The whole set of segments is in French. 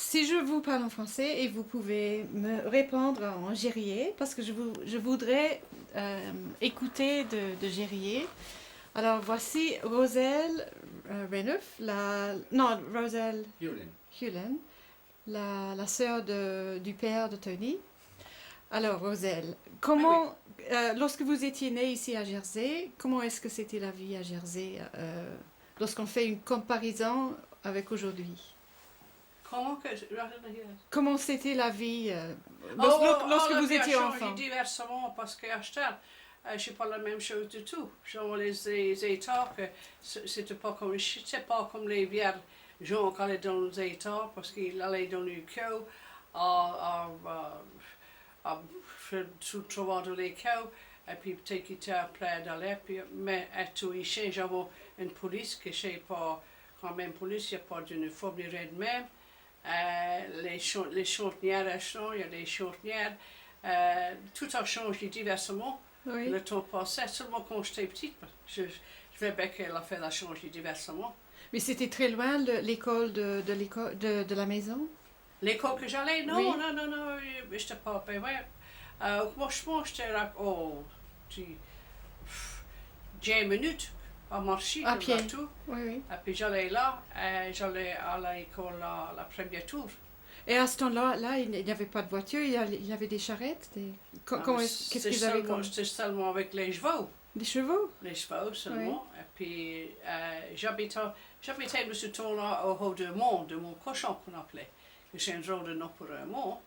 si je vous parle en français et vous pouvez me répondre en gérier, parce que je voudrais écouter de gérier. Alors voici Roselle Renouf, non, Roselle Hulen, la sœur du père de Tony. Alors Roselle, comment, lorsque vous étiez née ici à Jersey, comment est-ce que c'était la vie à Jersey lorsqu'on fait une comparaison avec aujourd'hui? Comment que... Comment c'était la vie lorsque la vous vie a étiez changé enfant? diversement parce qu'à Stel, c'est pas la même chose du tout. Genre les États, que c'était pas comme les vieux gens qui allaient dans les États parce qu'ils allaient dans le queue à faire tout le travail de l'école et puis peut-être qu'ils étaient prêts d'aller. Mais tout ici, j'avais une police qui n'est pas quand même police, il n'y a pas d'uniforme ni rien de même. Les chantières a changé, il y a des chantières. Tout a changé diversement. Oui. Le temps passé, seulement quand j'étais petite, je vais bien que l'affaire a changé diversement. Mais c'était très loin l'école de la maison? L'école que j'allais, non, Oui. non, je n'étais pas bien. Moi, je pense que j'étais à 10 minutes à marcher À de pied. partout. Oui, oui. Et puis j'allais là, j'allais à l'école la première tour. Et à ce temps-là, il n'y avait pas de voiture, il y avait des charrettes. Qu'est-ce qu'ils avaient comme? C'était seulement avec les chevaux. Des chevaux? Les chevaux seulement. Oui. Et puis j'habitais de ce temps-là au haut de mon cochon qu'on appelait. C'est un drôle de nom pour un mont.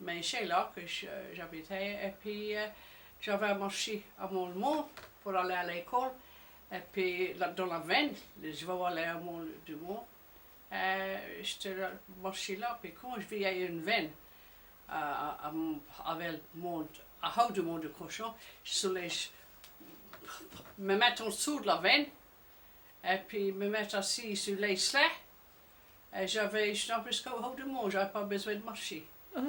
Mais c'est là que j'habitais. Et puis j'avais marché à mon mont pour aller à l'école. Et puis dans la veine, les chevaux allaient au mont du mont. J'étais marché là, puis quand je voyais une veine avec à haut du mont de cochon, je voulais me mettre en dessous de la veine et puis me mettre assis sur les sleds. J'étais presque au haut du mont, j'avais pas besoin de marcher. Ah.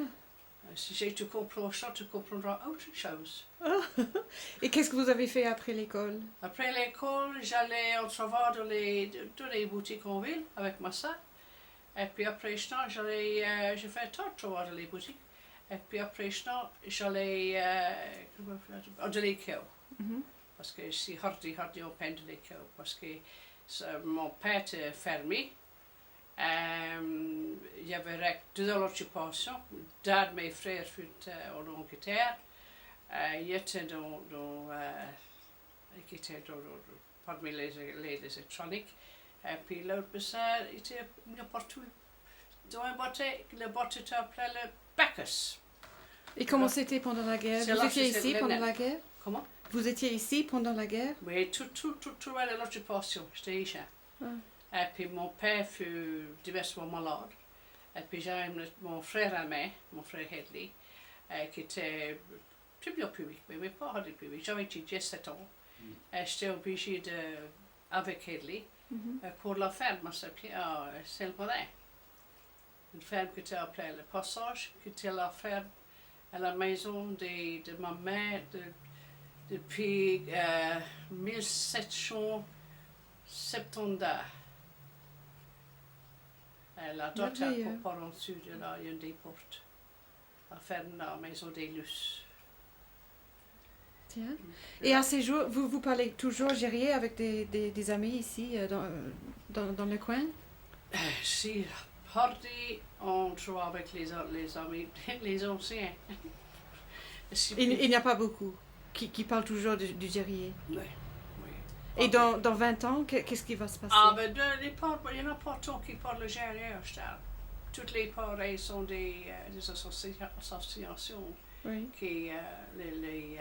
Si tu comprends ça, tu comprendras autre chose. Ah. Et qu'est-ce que vous avez fait après l'école? Après l'école, j'allais au travail dans les boutiques en ville avec ma soeur. Et puis après ça, j'ai fait tout le travail dans les boutiques. Et puis après ça, j'allais de l'école. Parce que c'est hardi au pain de l'école. Parce que mon père était fermé. Il y avait deux occupations. Dad, mes frères furent en Angleterre. Il était parmi les électroniques. Et puis l'autre personne était n'importe où. Dans un le bateau s'appelait le Bacchus. Et comment c'était pendant la guerre? Vous étiez ici pendant la guerre? Comment? Vous étiez ici pendant la guerre? Oui, tout l'occupation, j'étais ici. Ah. Et puis mon père fut diversement malade. Et puis j'avais mon frère aimé, mon frère Hedley, qui était très bien public, mais pas hors public. J'avais 17 ans. J'étais obligée avec Hedley pour la ferme, à Saint-Laurent. Une ferme qui était appelée le Passage, qui était la ferme à la maison de ma mère depuis 1770. La date par en dessous de là, il y a des portes. La ferme, la maison des Luces. Tiens. Et à ces jours, vous parlez toujours gérier avec des amis ici dans le coin? Si, parti, on travaille avec les amis, les anciens. Il n'y a pas beaucoup qui parlent toujours du gérier. Oui. Et dans 20 ans, qu'est-ce qui va se passer? Ben, il y en a pas tant qui parlent le gérier. Toutes les parties sont des associations Oui. qui, les